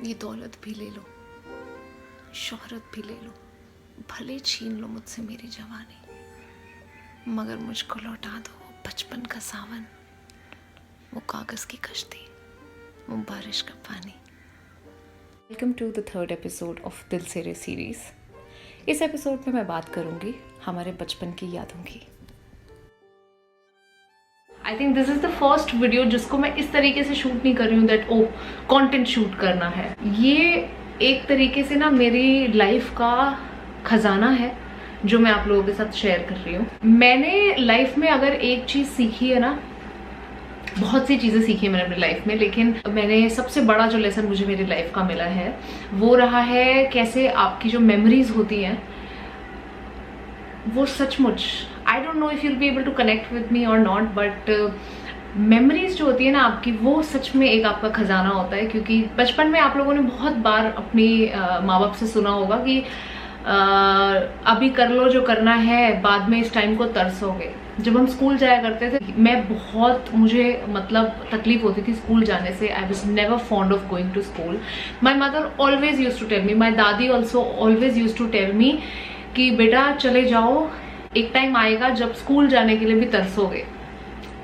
ये दौलत भी ले लो, शोहरत भी ले लो, भले छीन लो मुझसे मेरी जवानी, मगर मुझको लौटा दो बचपन का सावन, वो कागज़ की कश्ती, वो बारिश का पानी। Welcome to the third episode of दिल से रे सीरीज़। इस एपिसोड में मैं बात करूँगी हमारे बचपन की यादों की। I think this is the first video जिसको मैं इस तरीके से शूट नहीं कर रही हूँ दैट ओ कंटेंट शूट करना है। ये एक तरीके से ना मेरी लाइफ का खजाना है जो मैं आप लोगों के साथ शेयर कर रही हूँ। मैंने लाइफ में अगर एक चीज़ सीखी है ना, बहुत सी चीज़ें सीखी है मैंने अपनी लाइफ में, लेकिन मैंने सबसे बड़ा जो लेसन मुझे मेरी लाइफ का मिला है वो रहा है कैसे आपकी जो मेमोरीज होती हैं वो सचमुच, I don't know if you'll be able to connect with me or not, but memories जो होती है ना आपकी, वो सच में एक आपका खजाना होता है। क्योंकि बचपन में आप लोगों ने बहुत बार अपनी माँ बाप से सुना होगा कि अभी कर लो जो करना है, बाद में इस टाइम को तरसोगे। जब हम स्कूल जाया करते थे, मुझे मतलब तकलीफ होती थी स्कूल जाने से। I was never fond of going to school. My mother always use to tell me, my दादी also always use to tell me कि बेटा चले जाओ, एक टाइम आएगा जब स्कूल जाने के लिए भी तरसोगे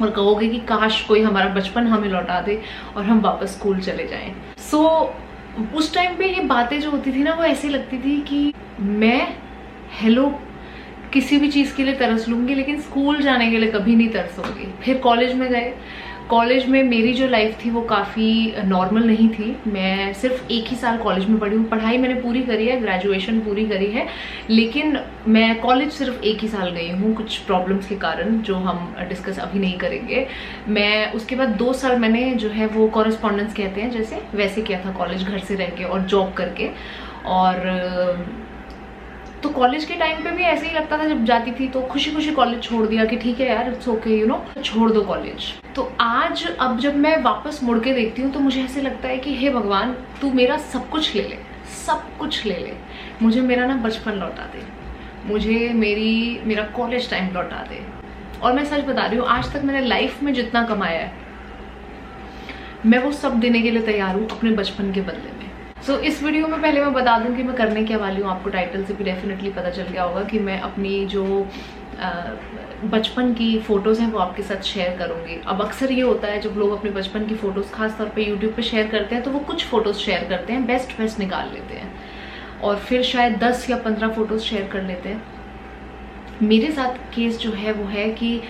और कहोगे कि काश कोई हमारा बचपन हमें लौटा दे और हम वापस स्कूल चले जाएं। सो उस टाइम पे ये बातें जो होती थी ना, वो ऐसी लगती थी कि मैं हेलो किसी भी चीज़ के लिए तरस लूँगी लेकिन स्कूल जाने के लिए कभी नहीं तरसूंगी। फिर कॉलेज में गए। कॉलेज में मेरी जो लाइफ थी वो काफ़ी नॉर्मल नहीं थी। मैं सिर्फ एक ही साल कॉलेज में पढ़ी हूँ। पढ़ाई मैंने पूरी करी है, ग्रेजुएशन पूरी करी है, लेकिन मैं कॉलेज सिर्फ एक ही साल गई हूँ कुछ प्रॉब्लम्स के कारण जो हम डिस्कस अभी नहीं करेंगे। मैं उसके बाद 2 साल मैंने जो है वो कॉरेस्पॉन्डेंस कहते हैं जैसे, वैसे किया था कॉलेज, घर से रह के और जॉब करके। और तो कॉलेज के टाइम पे भी ऐसे ही लगता था, जब जाती थी तो खुशी खुशी कॉलेज छोड़ दिया कि ठीक है यार इट्स ओके, यू नो, छोड़ दो कॉलेज। तो आज अब जब मैं वापस मुड़ के देखती हूँ तो मुझे ऐसे लगता है कि हे भगवान तू मेरा सब कुछ ले ले, सब कुछ ले ले, मुझे मेरा ना बचपन लौटा दे, मुझे मेरा कॉलेज टाइम लौटा दे। और मैं सच बता रही हूँ, आज तक मैंने लाइफ में जितना कमाया है मैं वो सब देने के लिए तैयार हूँ अपने बचपन के बदले में। सो इस वीडियो में पहले मैं बता दूं कि मैं करने क्या वाली हूँ। आपको टाइटल से भी डेफिनेटली पता चल गया होगा कि मैं अपनी जो बचपन की फ़ोटोज़ हैं वो आपके साथ शेयर करूँगी। अब अक्सर ये होता है जब लोग अपने बचपन की फ़ोटोज़ खासतौर पे यूट्यूब पे शेयर करते हैं तो वो कुछ फ़ोटोज़ शेयर करते हैं, बेस्ट निकाल लेते हैं और फिर शायद 10 या 15 फ़ोटोज़ शेयर कर लेते हैं। मेरे साथ केस जो है वो है कि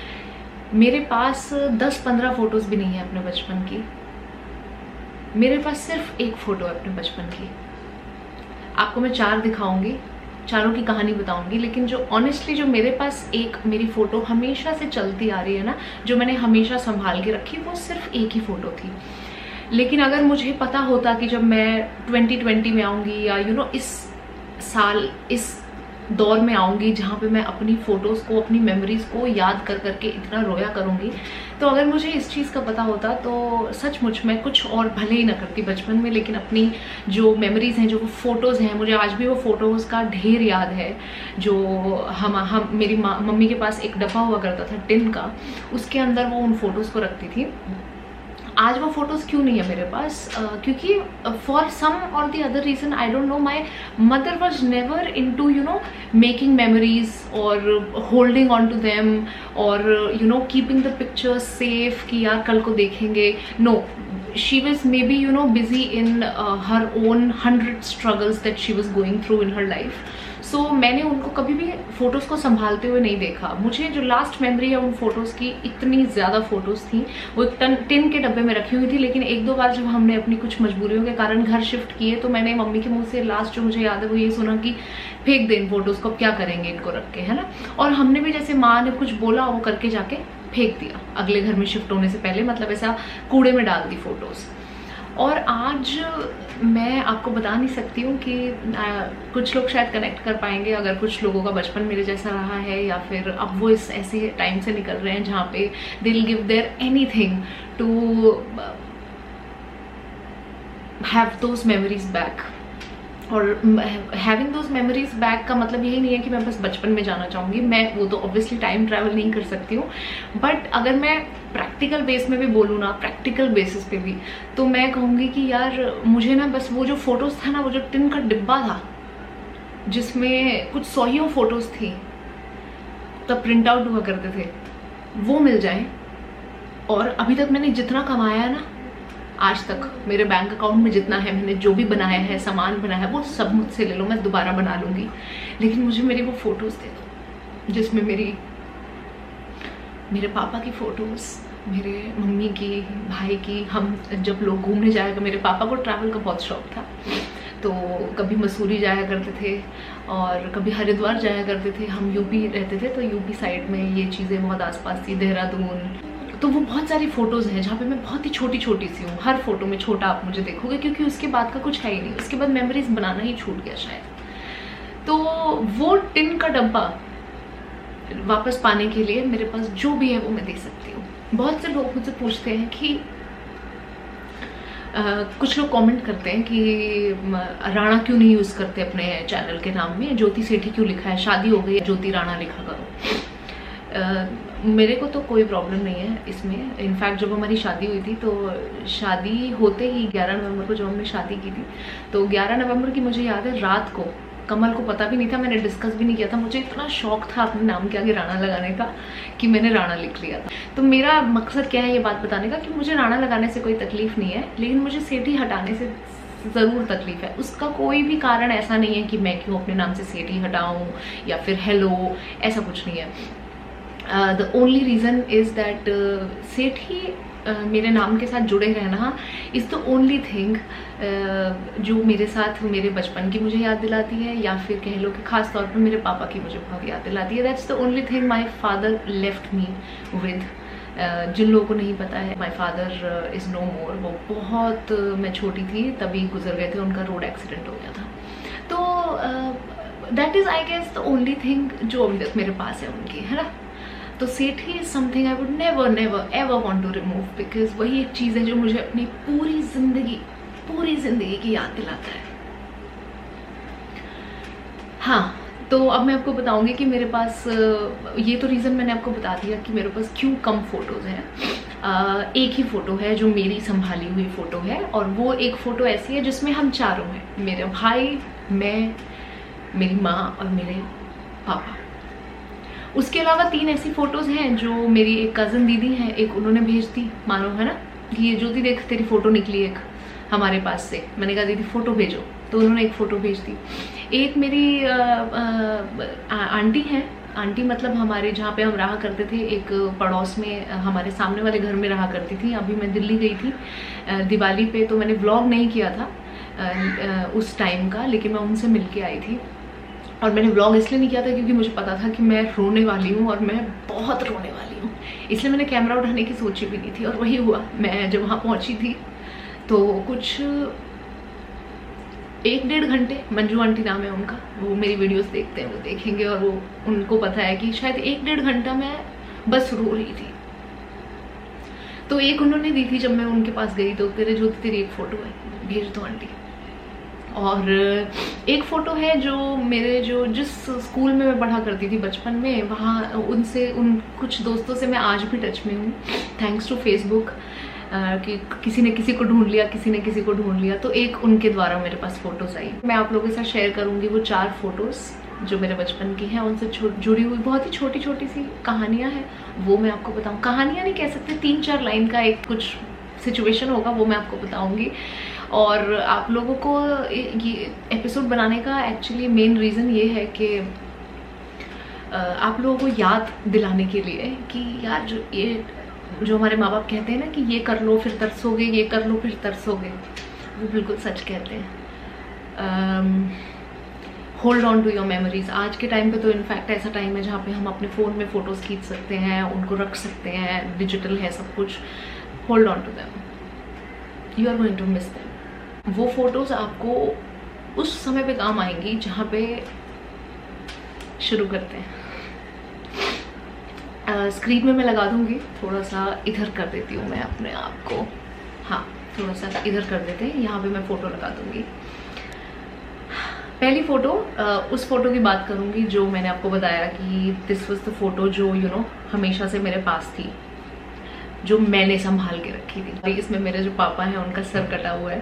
मेरे पास 10-15 फ़ोटोज़ भी नहीं है अपने बचपन की। मेरे पास सिर्फ एक फ़ोटो है अपने बचपन की। आपको मैं 4 दिखाऊंगी, चारों की कहानी बताऊंगी, लेकिन जो ऑनेस्टली जो मेरे पास एक मेरी फ़ोटो हमेशा से चलती आ रही है ना, जो मैंने हमेशा संभाल के रखी, वो सिर्फ एक ही फ़ोटो थी। लेकिन अगर मुझे पता होता कि जब मैं 2020 में आऊँगी या यू नो इस साल इस दौर में आऊँगी जहाँ पे मैं अपनी फ़ोटोज़ को, अपनी मेमोरीज़ को याद कर करके इतना रोया करूँगी, तो अगर मुझे इस चीज़ का पता होता तो सचमुच मैं कुछ और भले ही ना करती बचपन में, लेकिन अपनी जो मेमोरीज़ हैं, जो वो फ़ोटोज़ हैं, मुझे आज भी वो फ़ोटोज़ का ढेर याद है। जो हम मेरी मम्मी के पास एक डब्बा हुआ करता था टिन का, उसके अंदर वो उन फ़ोटोज़ को रखती थी। आज वो फोटोज़ क्यों नहीं है मेरे पास? क्योंकि for some or the other reason, I don't know, my mother was never into you know making memories और होल्डिंग ऑन टू देम और you know keeping the pictures safe कि यार कल को देखेंगे। No, she was maybe you know busy in her own 100 struggles that she was going through in her life. So मैंने उनको कभी भी फ़ोटोज़ को संभालते हुए नहीं देखा। मुझे जो लास्ट मेमोरी है उन फ़ोटोज़ की, इतनी ज़्यादा फ़ोटोज़ थी, वो एक टिन के डब्बे में रखी हुई थी। लेकिन 1-2 बार जब हमने अपनी कुछ मजबूरियों के कारण घर शिफ्ट किए तो मैंने मम्मी के मुंह से लास्ट जो मुझे याद है वो ये सुना कि फेंक दे इन फ़ोटोज़ को, क्या करेंगे इनको रख के, है ना। और हमने भी जैसे माँ ने कुछ बोला वो करके जाके फेंक दिया अगले घर में शिफ्ट होने से पहले, मतलब ऐसा कूड़े में डाल दी फ़ोटोज़। और आज मैं आपको बता नहीं सकती हूँ कि कुछ लोग शायद कनेक्ट कर पाएंगे अगर कुछ लोगों का बचपन मेरे जैसा रहा है, या फिर अब वो इस ऐसे टाइम से निकल रहे हैं जहाँ पे they will give their anything to have those memories back. और हैविंग दोज मेमोरीज बैक का मतलब यही नहीं है कि मैं बस बचपन में जाना चाहूँगी, मैं वो तो ऑब्वियसली टाइम ट्रैवल नहीं कर सकती हूँ, बट अगर मैं प्रैक्टिकल बेस में भी बोलूँ ना, प्रैक्टिकल बेसिस पे भी, तो मैं कहूँगी कि यार मुझे ना बस वो जो फोटोज़ था ना, वो जो टिन का डिब्बा था जिसमें कुछ 100 फोटोज़ थी, तब प्रिंट आउट हुआ करते थे, वो मिल जाए। और अभी तक मैंने जितना कमाया है ना, आज तक मेरे बैंक अकाउंट में जितना है, मैंने जो भी बनाया है, सामान बनाया है, वो सब मुझसे ले लो, मैं दोबारा बना लूँगी, लेकिन मुझे मेरी वो फ़ोटोज़ दे दो जिसमें मेरे पापा की फ़ोटोज़, मेरे मम्मी की, भाई की। हम जब लोग घूमने जाएगा, मेरे पापा को ट्रैवल का बहुत शौक था, तो कभी मसूरी जाया करते थे और कभी हरिद्वार जाया करते थे। हम यूपी रहते थे, तो यूपी साइड में ये चीज़ें बहुत आसपास थी, देहरादून। तो वो बहुत सारी फ़ोटोज़ हैं जहाँ पे मैं बहुत ही छोटी छोटी सी हूँ, हर फोटो में छोटा आप मुझे देखोगे, क्योंकि उसके बाद का कुछ है ही नहीं, उसके बाद मेमोरीज बनाना ही छूट गया शायद। तो वो टिन का डब्बा वापस पाने के लिए मेरे पास जो भी है वो मैं दे सकती हूँ। बहुत से लोग मुझसे पूछते हैं कि कुछ लोग कमेंट करते हैं कि राणा क्यों नहीं यूज़ करते अपने चैनल के नाम में, ज्योति सेठी क्यों लिखा है, शादी हो गई ज्योति राणा लिखा करो। मेरे को तो कोई प्रॉब्लम नहीं है इसमें। इनफैक्ट जब हमारी शादी हुई थी, तो शादी होते ही 11 नवंबर को जब हमने शादी की थी, तो 11 नवंबर की मुझे याद है रात को, कमल को पता भी नहीं था, मैंने डिस्कस भी नहीं किया था, मुझे इतना शौक था अपने नाम के आगे राणा लगाने का कि मैंने राणा लिख लिया था। तो मेरा मकसद क्या है ये बात बताने का, कि मुझे राणा लगाने से कोई तकलीफ नहीं है, लेकिन मुझे सेठी हटाने से ज़रूर तकलीफ है। उसका कोई भी कारण ऐसा नहीं है कि मैं क्यों अपने नाम से सेठी हटाऊँ या फिर हेलो, ऐसा कुछ नहीं है। The only reason is that Sethi मेरे नाम के साथ जुड़े रहना इज़ द ओनली थिंग जो मेरे साथ मेरे बचपन की मुझे याद दिलाती है, या फिर कह लो कि ख़ास तौर पर मेरे पापा की मुझे बहुत याद दिलाती है। That's the only thing my father left me with. जिन लोगों को नहीं पता है, my father is no more. वो बहुत मैं छोटी थी तभी गुजर गए थे, उनका रोड एक्सीडेंट हो गया था। तो that is I guess the only thing जो अभी तक मेरे पास है उनकी, है ना। तो Sethi is something I would never never ever want to remove, because वही एक चीज़ है जो मुझे अपनी पूरी जिंदगी की याद दिलाता है। हाँ, तो अब मैं आपको बताऊंगी कि मेरे पास ये तो रीज़न मैंने आपको बता दिया कि मेरे पास क्यों कम फोटोज़ हैं। एक ही फ़ोटो है जो मेरी संभाली हुई फ़ोटो है, और वो एक फ़ोटो ऐसी है जिसमें हम चारों हैं, मेरे भाई, मैं, मेरी माँ और मेरे पापा। उसके अलावा 3 ऐसी फ़ोटोज़ हैं जो मेरी एक कज़न दीदी हैं, एक उन्होंने भेज दी, मानो, है ना, ये ज्योति देख तेरी फ़ोटो निकली एक हमारे पास से। मैंने कहा दीदी फ़ोटो भेजो, तो उन्होंने एक फ़ोटो भेज दी। एक मेरी आंटी हैं, आंटी मतलब हमारे जहाँ पे हम रहा करते थे, एक पड़ोस में हमारे सामने वाले घर में रहा करती थी। अभी मैं दिल्ली गई थी दिवाली पे, तो मैंने व्लॉग नहीं किया था उस टाइम का, लेकिन मैं उनसे मिल के आई थी। और मैंने व्लॉग इसलिए नहीं किया था क्योंकि मुझे पता था कि मैं रोने वाली हूँ, और मैं बहुत रोने वाली हूँ, इसलिए मैंने कैमरा उठाने की सोची भी नहीं थी। और वही हुआ, मैं जब वहाँ पहुँची थी तो कुछ 1-1.5 घंटे, मंजू आंटी नाम है उनका, वो मेरी वीडियोस देखते हैं, वो देखेंगे, और वो उनको पता है कि शायद 1-1.5 घंटा मैं बस रो रही थी। तो एक उन्होंने दी थी जब मैं उनके पास गई, तो तेरी एक फ़ोटो है, भेज दो आंटी। और एक फ़ोटो है जो मेरे जिस स्कूल में मैं पढ़ा करती थी बचपन में, वहाँ उन कुछ दोस्तों से मैं आज भी टच में हूँ, थैंक्स टू फेसबुक, कि किसी ने किसी को ढूंढ लिया, किसी ने किसी को ढूंढ लिया, तो एक उनके द्वारा मेरे पास फ़ोटोज़ आई। मैं आप लोगों के साथ शेयर करूँगी वो 4 फ़ोटोज़ जो मेरे बचपन की हैं, उनसे जुड़ी हुई बहुत ही छोटी छोटी सी कहानियाँ हैं, वो मैं आपको बताऊँ। कहानियाँ नहीं कह सकते, 3-4 लाइन का एक कुछ सिचुएशन होगा, वो मैं आपको बताऊँगी। और आप लोगों को ये एपिसोड बनाने का एक्चुअली मेन रीज़न ये है कि आप लोगों को याद दिलाने के लिए कि यार जो हमारे माँ बाप कहते हैं ना कि ये कर लो फिर तरसोगे, ये कर लो फिर तरसोगे, वो बिल्कुल सच कहते हैं। Hold on to your memories. आज के टाइम पे तो इनफैक्ट ऐसा टाइम है जहाँ पे हम अपने फ़ोन में फ़ोटोज़ खींच सकते हैं, उनको रख सकते हैं, डिजिटल है सब कुछ। Hold on to them, you are going to miss them. वो फ़ोटोज़ आपको उस समय पे काम आएंगी जहाँ पे शुरू करते हैं। स्क्रीन में मैं लगा दूँगी, थोड़ा सा इधर कर देती हूँ मैं अपने आप को, हाँ थोड़ा सा इधर कर देते हैं, यहाँ पे मैं फ़ोटो लगा दूँगी। पहली फ़ोटो, उस फोटो की बात करूंगी जो मैंने आपको बताया कि दिस वाज द फोटो जो हमेशा से मेरे पास थी, जो मैंने संभाल के रखी थी। इसमें मेरे जो पापा हैं उनका सर कटा हुआ है,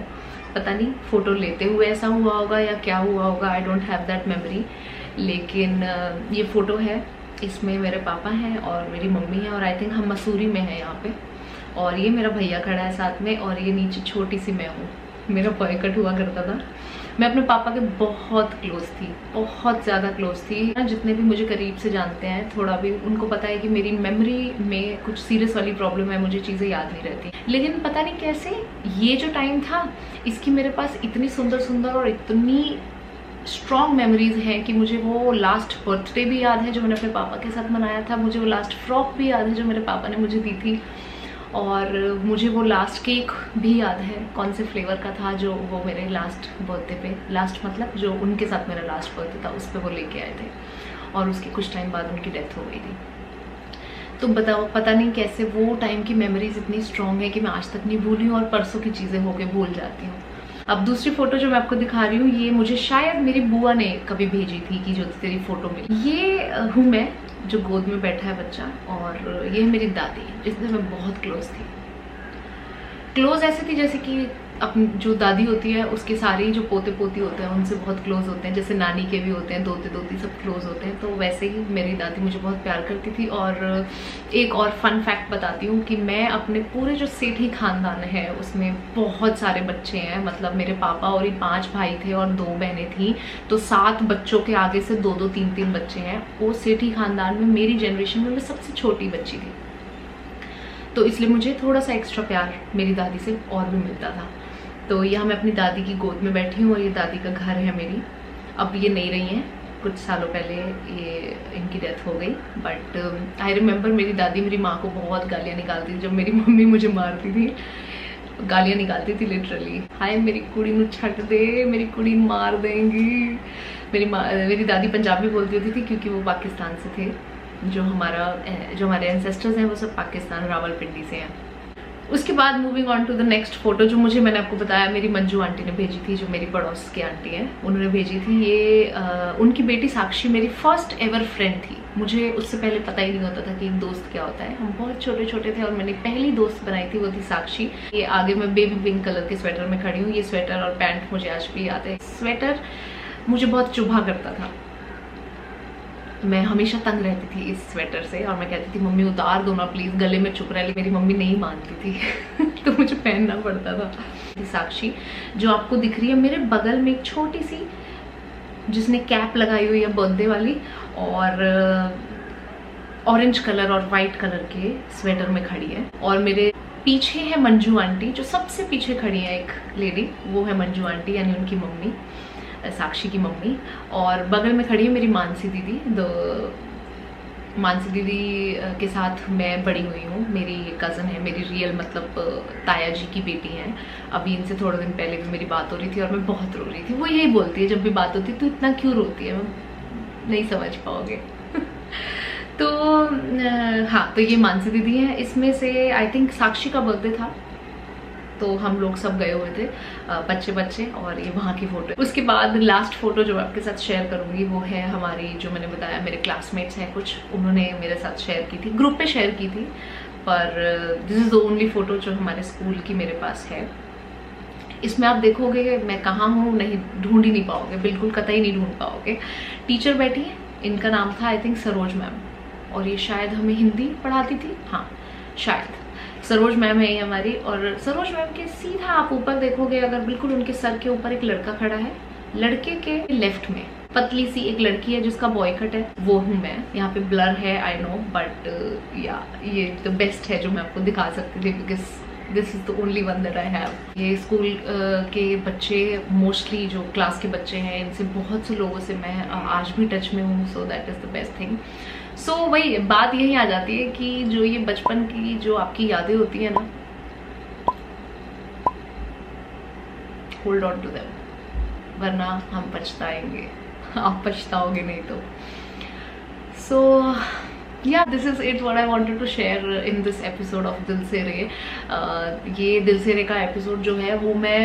पता नहीं फोटो लेते हुए ऐसा हुआ होगा या क्या हुआ होगा, I don't have that memory. लेकिन ये फ़ोटो है, इसमें मेरे पापा हैं और मेरी मम्मी है, और आई थिंक हम मसूरी में हैं यहाँ पे। और ये मेरा भैया खड़ा है साथ में, और ये नीचे छोटी सी मैं हूँ। मेरा बॉय कट हुआ करता था। मैं अपने पापा के बहुत क्लोज थी, बहुत ज़्यादा क्लोज थी। जितने भी मुझे करीब से जानते हैं, थोड़ा भी उनको पता है कि मेरी मेमोरी में कुछ सीरियस वाली प्रॉब्लम है, मुझे चीज़ें याद नहीं रहती। लेकिन पता नहीं कैसे ये जो टाइम था, इसकी मेरे पास इतनी सुंदर सुंदर और इतनी स्ट्रॉन्ग मेमोरीज हैं कि मुझे वो लास्ट बर्थडे भी याद है जो मैंने अपने पापा के साथ मनाया था, मुझे वो लास्ट फ्रॉक भी याद है जो मेरे पापा ने मुझे दी थी, और मुझे वो लास्ट केक भी याद है कौन से फ्लेवर का था जो वो मेरे लास्ट बर्थडे पे, लास्ट मतलब जो उनके साथ मेरा लास्ट बर्थडे था उस पर वो लेके आए थे, और उसके कुछ टाइम बाद उनकी डेथ हो गई थी। तो बताओ, पता नहीं कैसे वो टाइम की मेमोरीज इतनी स्ट्रॉन्ग है कि मैं आज तक नहीं भूली हूँ, और परसों की चीज़ें होके भूल जाती हूँ। अब दूसरी फोटो जो मैं आपको दिखा रही हूँ, ये मुझे शायद मेरी बुआ ने कभी भेजी थी कि जो तेरी फोटो मिली। ये हूँ मैं जो गोद में बैठा है बच्चा, और ये है मेरी दादी जिससे मैं बहुत क्लोज थी। क्लोज ऐसे थी जैसे कि अपनी जो दादी होती है उसके सारे जो पोते पोती होते हैं उनसे बहुत क्लोज होते हैं, जैसे नानी के भी होते हैं, दोते दोती सब क्लोज होते हैं, तो वैसे ही मेरी दादी मुझे बहुत प्यार करती थी। और एक और फन फैक्ट बताती हूँ कि मैं अपने पूरे जो सेठी खानदान है उसमें बहुत सारे बच्चे हैं, मतलब मेरे पापा और ये 5 भाई थे और 2 बहनें थी, तो 7 बच्चों के आगे से 2-2 3-3 बच्चे हैं। वो सेठी खानदान में मेरी जनरेशन में मैं सबसे छोटी बच्ची थी, तो इसलिए मुझे थोड़ा सा एक्स्ट्रा प्यार मेरी दादी से और भी मिलता था। तो यहाँ मैं अपनी दादी की गोद में बैठी हूँ, और ये दादी का घर है मेरी। अब ये नहीं रही हैं, कुछ सालों पहले ये इनकी डेथ हो गई, बट आई रिमेम्बर मेरी दादी मेरी माँ को बहुत गालियाँ निकालती थी। जब मेरी मम्मी मुझे मारती थी, गालियाँ निकालती थी लिटरली, हाय मेरी कुड़ी नू छट दे, मेरी कुड़ी मार देंगी। मेरी दादी पंजाबी बोलती होती थी क्योंकि वो पाकिस्तान से थे, जो हमारे एंसेस्टर्स हैं वो सब पाकिस्तान रावलपिंडी से हैं। उसके बाद moving on to the next photo, जो मुझे मैंने आपको बताया मेरी मंजू आंटी ने भेजी थी, जो मेरी पड़ोस की आंटी हैं, उन्होंने भेजी थी। ये उनकी बेटी साक्षी मेरी फर्स्ट एवर फ्रेंड थी। मुझे उससे पहले पता ही नहीं होता था कि एक दोस्त क्या होता है, हम बहुत छोटे छोटे थे, और मैंने पहली दोस्त बनाई थी वो थी साक्षी। ये आगे मैं बेबी पिंक कलर के स्वेटर में खड़ी हूँ। ये स्वेटर और पैंट मुझे आज भी याद है। स्वेटर मुझे बहुत चुभा करता था, मैं हमेशा तंग रहती थी इस स्वेटर से, और मैं कहती थी मम्मी उतार दो ना प्लीज, गले में चुभ रहा है, लेकिन मेरी मम्मी नहीं मानती थी तो मुझे पहनना पड़ता था। साक्षी जो आपको दिख रही है मेरे बगल में, एक छोटी सी जिसने कैप लगाई हुई है बर्थडे वाली, और ऑरेंज कलर और वाइट कलर के स्वेटर में खड़ी है। और मेरे पीछे है मंजू आंटी, जो सबसे पीछे खड़ी है एक लेडी, वो है मंजू आंटी यानी उनकी मम्मी, साक्षी की मम्मी। और बगल में खड़ी है मेरी मानसी दीदी। मानसी दीदी के साथ मैं बड़ी हुई हूँ, मेरी कज़न है, मेरी रियल मतलब ताया जी की बेटी है। अभी इनसे थोड़े दिन पहले भी मेरी बात हो रही थी और मैं बहुत रो रही थी। वो यही बोलती है जब भी बात होती है, तू इतना क्यों रोती है, नहीं समझ पाओगे तो हाँ, तो ये मानसी दीदी है। इसमें से आई थिंक साक्षी का बर्थडे था, तो हम लोग सब गए हुए थे बच्चे, और ये वहाँ की फोटो। उसके बाद लास्ट फोटो जो मैं आपके साथ शेयर करूंगी वो है हमारी, जो मैंने बताया मेरे क्लासमेट्स हैं कुछ, उन्होंने मेरे साथ शेयर की थी, ग्रुप पे शेयर की थी, पर this is the only photo जो हमारे स्कूल की मेरे पास है। इसमें आप देखोगे मैं कहाँ हूँ, नहीं ढूंढ ही नहीं पाओगे, बिल्कुल कतई नहीं ढूंढ पाओगे। टीचर बैठी है, इनका नाम था आई थिंक सरोज मैम, और ये शायद हमें हिंदी पढ़ाती थी, हाँ शायद सरोज मैम है ये हमारी। और सरोज मैम के सीधा आप ऊपर देखोगे अगर, बिल्कुल उनके सर के ऊपर एक लड़का खड़ा है, लड़के के लेफ्ट में पतली सी एक लड़की है जिसका बॉय कट है, वो हूँ मैं। यहाँ पे ब्लर है आई नो, बट या ये द बेस्ट है जो मैं आपको दिखा सकती थी, because this is the only one that I have. ये स्कूल के बच्चे, मोस्टली जो क्लास के बच्चे हैं, इनसे बहुत से लोगों से मैं आज भी टच में हूँ, so that is the best thing. So वही बात यही आ जाती है कि जो ये बचपन की जो आपकी यादें होती है ना, होल्ड ऑन टू देम, वरना हम पछताएंगे, आप पछताओगे नहीं तो। सो yeah, this is it what I wanted to share in this episode of दिल से रे। ये दिल से रे का एपिसोड जो है वो मैं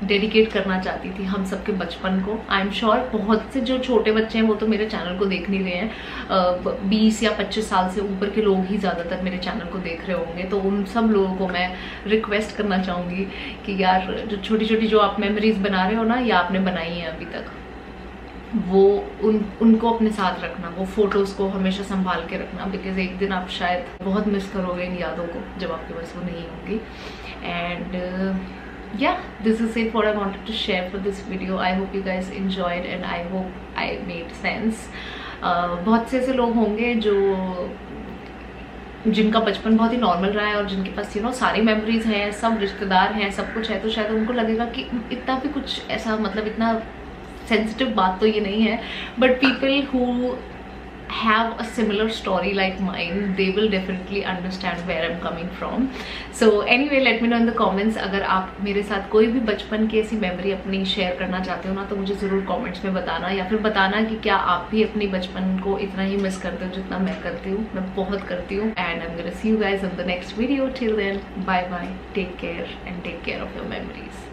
डेडिकेट करना चाहती थी हम सबके बचपन को। आई एम श्योर बहुत से जो छोटे बच्चे हैं वो तो मेरे चैनल को देख नहीं रहे हैं, 20 या 25 साल से ऊपर के लोग ही ज़्यादातर मेरे चैनल को देख रहे होंगे। तो उन सब लोगों को मैं रिक्वेस्ट करना चाहूँगी कि यार जो छोटी छोटी जो आप मेमोरीज बना रहे हो ना, या आपने बनाई है अभी तक, वो उनको अपने साथ रखना, वो फोटोज़ को हमेशा संभाल के रखना, बिकॉज एक दिन आप शायद बहुत मिस करोगे इन यादों को जब आपके पास वो नहीं होंगी। And yeah, this is it what I wanted to share for this video. I hope you guys enjoyed and I hope I made sense. बहुत से ऐसे लोग होंगे जो जिनका बचपन बहुत ही नॉर्मल रहा है और जिनके पास सारी मेमोरीज हैं, सब रिश्तेदार हैं, सब कुछ है, तो शायद उनको लगेगा कि इतना भी कुछ ऐसा मतलब इतना सेंसिटिव बात तो ये नहीं है। But people who have a similar story like mine, they will definitely understand where I'm coming from. So anyway, let me know in the comments अगर आप मेरे साथ कोई भी बचपन की ऐसी मेमोरी अपनी शेयर करना चाहते हो ना, तो मुझे ज़रूर कमेंट्स में बताना, या फिर बताना कि क्या आप भी अपनी बचपन को इतना ही मिस करते हो जितना मैं करती हूँ। मैं बहुत करती हूँ। And I'm gonna see you guys in the next video. Till then, bye bye, take care and take care of your memories.